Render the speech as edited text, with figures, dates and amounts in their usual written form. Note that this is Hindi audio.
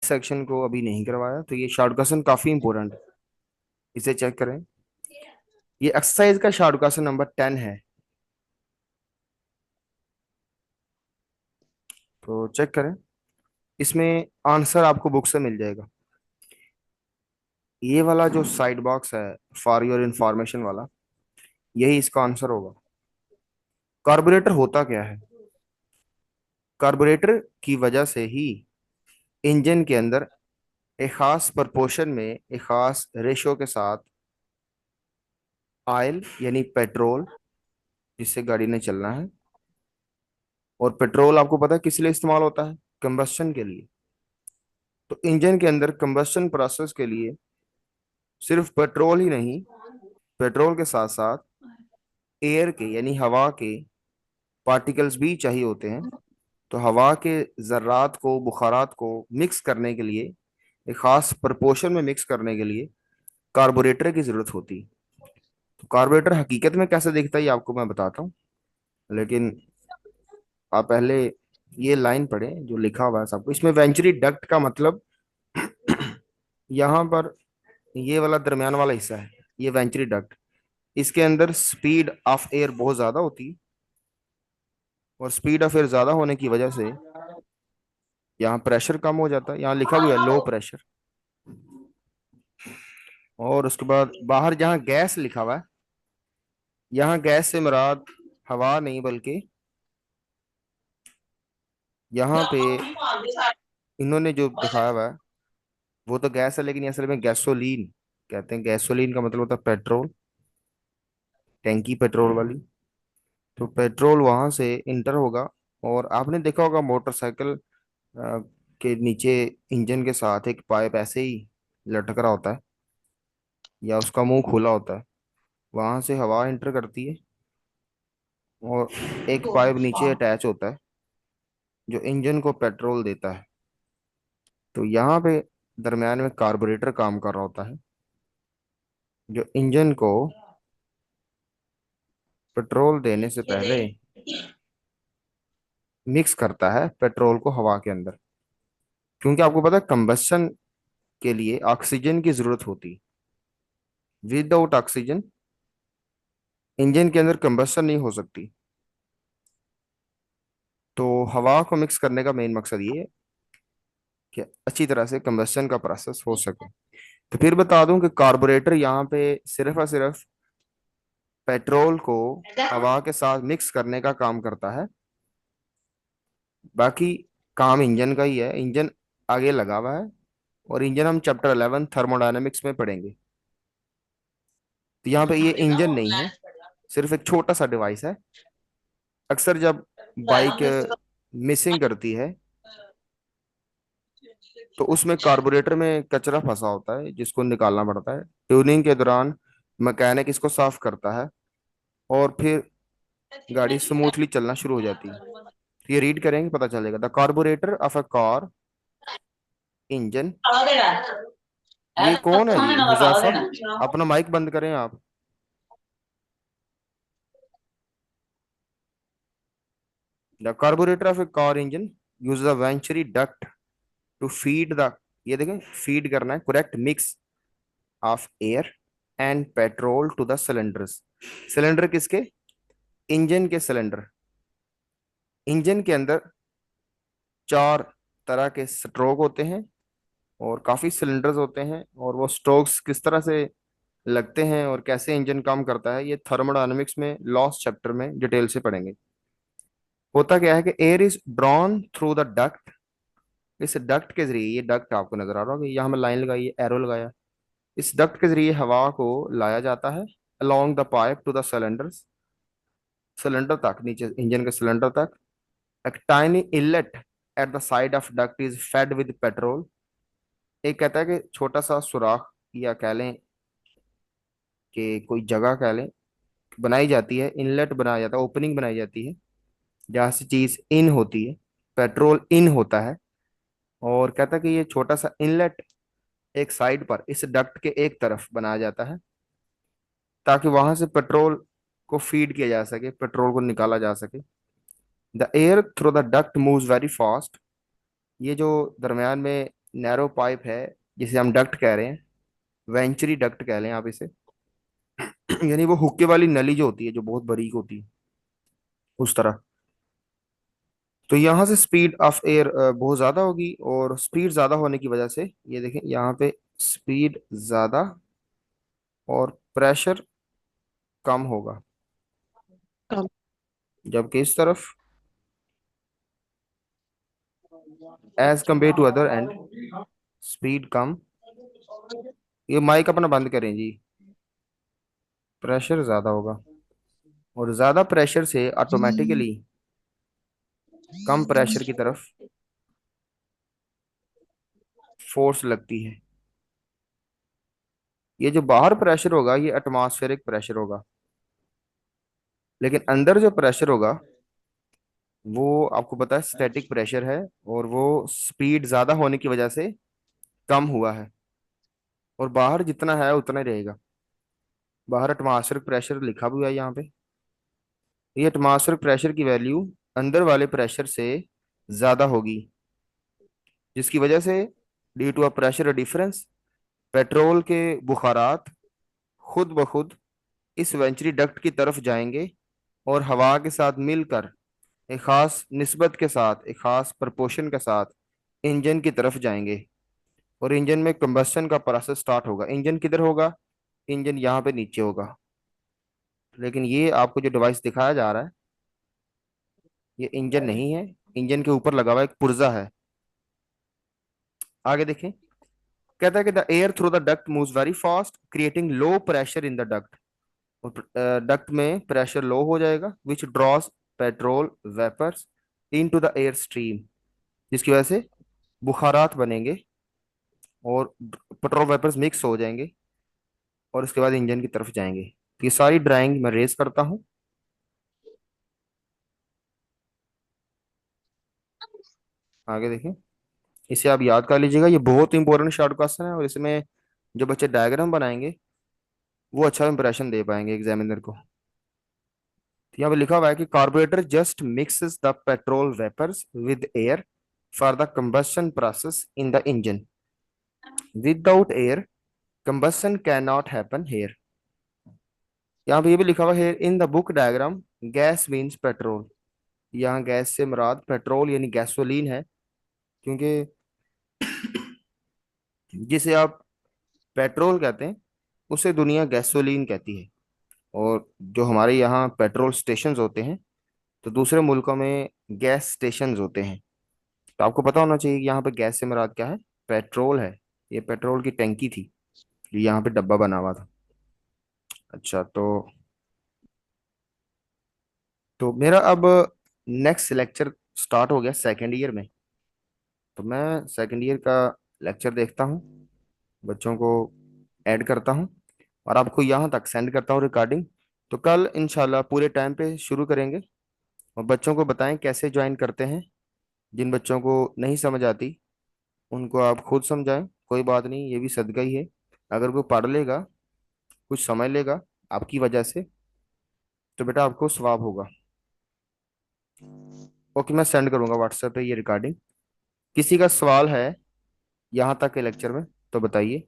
सेक्शन को अभी नहीं करवाया, तो ये शॉर्ट क्वेश्चन काफी इंपॉर्टेंट है, इसे चेक करें। ये एक्सरसाइज का शॉर्ट क्वेश्चन नंबर 10 है, तो चेक करें। इसमें आंसर आपको बुक से मिल जाएगा। ये वाला जो साइड बॉक्स है, फॉर योर इंफॉर्मेशन वाला, यही इसका आंसर होगा। कार्बोरेटर होता क्या है? कार्बोरेटर की वजह से ही इंजन के अंदर एक खास प्रपोर्शन में, एक खास रेशो के साथ ऑयल यानी पेट्रोल, जिससे गाड़ी ने चलना है। और पेट्रोल आपको पता है किस लिए इस्तेमाल होता है? कंबस्शन के लिए। तो इंजन के अंदर कंबस्शन प्रोसेस के लिए सिर्फ पेट्रोल ही नहीं, पेट्रोल के साथ साथ एयर के यानी हवा के पार्टिकल्स भी चाहिए होते हैं। तो हवा के जर्रात को, बुखारात को मिक्स करने के लिए, एक खास प्रपोर्शन में मिक्स करने के लिए कार्बोरेटर की जरूरत होती है। तो कार्बोरेटर हकीकत में कैसे दिखता है ये आपको मैं बताता हूँ, लेकिन आप पहले ये लाइन पढ़ें जो लिखा हुआ है सबको। इसमें वेंचुरी डक्ट का मतलब यहाँ पर ये वाला दरमियान वाला हिस्सा है, ये वेंचुरी डक्ट। इसके अंदर स्पीड ऑफ एयर बहुत ज्यादा होती है, और स्पीड ऑफ एयर ज्यादा होने की वजह से यहाँ प्रेशर कम हो जाता है। यहाँ लिखा भी है लो प्रेशर। और उसके बाद बाहर जहाँ गैस लिखा हुआ है, यहाँ गैस से मुराद हवा नहीं, बल्कि यहाँ पे इन्होंने जो दिखाया हुआ है वो तो गैस है, लेकिन ये असल में गैसोलीन कहते हैं। गैसोलीन का मतलब होता है पेट्रोल, टैंकी पेट्रोल वाली। तो पेट्रोल वहां से इंटर होगा। और आपने देखा होगा मोटरसाइकिल के नीचे इंजन के साथ एक पाइप ऐसे ही लटक रहा होता है, या उसका मुंह खुला होता है। वहां से हवा इंटर करती है, और एक पाइप नीचे अटैच होता है जो इंजन को पेट्रोल देता है। तो यहाँ पे दरम्यान में कार्बोरेटर काम कर रहा होता है, जो इंजन को पेट्रोल देने से पहले मिक्स करता है पेट्रोल को हवा के अंदर। क्योंकि आपको पता है कंबशन के लिए ऑक्सीजन की जरूरत होती है। विदाउट ऑक्सीजन इंजन के अंदर कंबशन नहीं हो सकती। तो हवा को मिक्स करने का मेन मकसद ये है कि अच्छी तरह से कंबशन का प्रोसेस हो सके। तो फिर बता दूं कि कार्बोरेटर यहाँ पे सिर्फ और सिर्फ पेट्रोल को हवा के साथ मिक्स करने का काम करता है। बाकी काम इंजन का ही है। इंजन आगे लगा हुआ है, और इंजन हम चैप्टर 11 थर्मोडायनेमिक्स में पढ़ेंगे। तो यहाँ पे ये इंजन नहीं है, सिर्फ एक छोटा सा डिवाइस है। अक्सर जब बाइक मिसिंग करती है तो उसमें कार्बोरेटर में कचरा फंसा होता है जिसको निकालना पड़ता है। ट्यूनिंग के दौरान मैकेनिक इसको साफ करता है, और फिर गाड़ी स्मूथली चलना शुरू हो जाती है। तो ये रीड करेंगे पता चलेगा। The carburettor of a car engine. ये कौन है जी? हुजैफा, अपना माइक बंद करें आप। The carburettor of a car engine use a venturi duct to feed the, ये देखें, फीड करना है correct mix of air and petrol to the cylinders. Cylinder किसके? इंजन के सिलेंडर। इंजन के अंदर चार तरह के स्ट्रोक होते हैं, और काफी सिलेंडर्स होते हैं। और वो स्ट्रोक्स किस तरह से लगते हैं और कैसे इंजन काम करता है, ये थर्मोडायनेमिक्स में लॉस्ट चैप्टर में डिटेल से पढ़ेंगे। होता क्या है कि air is drawn through the duct. इस डक्ट के जरिए, ये डक्ट आपको नजर आ रहा होगा, यहाँ में लाइन लगाई है, एरो लगाया। इस डक्ट के जरिए हवा को लाया जाता है along the pipe to the cylinders, cylinder तक, नीचे इंजन के सिलेंडर तक। एक tiny inlet at the side of duct is fed with petrol. एक कहता है कि छोटा सा सुराख, या कह लें कि कोई जगह कह लें, बनाई जाती है, इनलेट बनाया जाता है, ओपनिंग बनाई जाती है, जहाँ से चीज इन होती है, पेट्रोल इन होता है। और कहता है कि ये छोटा सा इनलेट एक साइड पर इस डक्ट के एक तरफ बनाया जाता है, ताकि वहां से पेट्रोल को फीड किया जा सके, पेट्रोल को निकाला जा सके। The air through the duct moves very fast. ये जो दरमियान में नैरो पाइप है, जिसे हम डक्ट कह रहे हैं, वेंचुरी डक्ट कह लें आप इसे। यानी वो हुक्के वाली नली जो होती है, जो बहुत बारीक होती है, उस तरह। तो यहाँ से स्पीड ऑफ एयर बहुत ज़्यादा होगी, और स्पीड ज़्यादा होने की वजह से ये देखें यहाँ पे स्पीड ज़्यादा और प्रेशर कम होगा, कम। जबकि इस तरफ as compare to other and speed कम। ये माइक अपना बंद करें जी। प्रेशर ज़्यादा होगा, और ज़्यादा प्रेशर से ऑटोमेटिकली कम प्रेशर की तरफ फोर्स लगती है। ये जो बाहर प्रेशर होगा ये एटमॉस्फेरिक प्रेशर होगा, लेकिन अंदर जो प्रेशर होगा वो आपको पता है स्टैटिक प्रेशर है, और वो स्पीड ज्यादा होने की वजह से कम हुआ है, और बाहर जितना है उतना ही रहेगा। बाहर एटमॉस्फेरिक प्रेशर लिखा भी हुआ है यहाँ पे। ये एटमॉस्फेरिक प्रेशर की वैल्यू अंदर वाले प्रेशर से ज्यादा होगी, जिसकी वजह से due to a pressure difference petrol के बुखारात खुद ब खुद इस वेंचुरी डक्ट की तरफ जाएंगे, और हवा के साथ मिलकर एक खास निस्बत के साथ, एक खास प्रपोर्शन के साथ इंजन की तरफ जाएंगे, और इंजन में कंबस्शन का प्रोसेस स्टार्ट होगा। इंजन किधर होगा? इंजन यहाँ पे नीचे होगा। लेकिन ये आपको जो डिवाइस दिखाया जा रहा है, ये इंजन नहीं है। इंजन के ऊपर लगा हुआ एक पुर्जा है। आगे देखें, कहता है कि the air through the duct moves very fast creating low pressure in the duct. Duct में प्रेशर लो हो जाएगा, which draws petrol vapours in to the air stream, जिसकी वजह से बुखारात बनेंगे और पेट्रोल वेपर्स मिक्स हो जाएंगे, और उसके बाद इंजन की तरफ जाएंगे। तो ये सारी ड्राइंग मैं रेस करता हूँ। आगे देखें, इसे आप याद कर लीजिएगा, ये बहुत इंपॉर्टेंट शॉर्ट क्वेश्चन है, और इसमें जो बच्चे डायग्राम बनाएंगे वो अच्छा इंप्रेशन दे पाएंगे एग्जामिनर को। तो यहाँ पे लिखा हुआ है कि carburettor just mixes the petrol vapours with air for the combustion process in the engine. Without air combustion can not happen here. यहाँ पे ये भी लिखा हुआ है in the book diagram gas means petrol. यहाँ गैस से मुराद पेट्रोल यानी गैसोलीन है, क्योंकि जिसे आप पेट्रोल कहते हैं उसे दुनिया गैसोलीन कहती है। और जो हमारे यहाँ पेट्रोल स्टेशंस होते हैं, तो दूसरे मुल्कों में गैस स्टेशंस होते हैं। तो आपको पता होना चाहिए कि यहाँ पे गैस से मुराद क्या है, पेट्रोल है। ये पेट्रोल की टंकी थी जो यहाँ पे डब्बा बना हुआ था। अच्छा, तो मेरा अब नेक्स्ट लेक्चर स्टार्ट हो गया सेकेंड ईयर में। तो मैं सेकेंड ईयर का लेक्चर देखता हूँ, बच्चों को ऐड करता हूँ, और आपको यहाँ तक सेंड करता हूँ रिकॉर्डिंग। तो कल इंशाल्लाह पूरे टाइम पे शुरू करेंगे, और बच्चों को बताएं कैसे ज्वाइन करते हैं। जिन बच्चों को नहीं समझ आती उनको आप खुद समझाएं, कोई बात नहीं, ये भी सदका ही है। अगर कोई पढ़ लेगा, कुछ समझ लेगा आपकी वजह से, तो बेटा आपको सवाब होगा। ओके, मैं सेंड करूंगा व्हाट्सएप पे ये रिकॉर्डिंग। किसी का सवाल है यहाँ तक के लेक्चर में तो बताइए।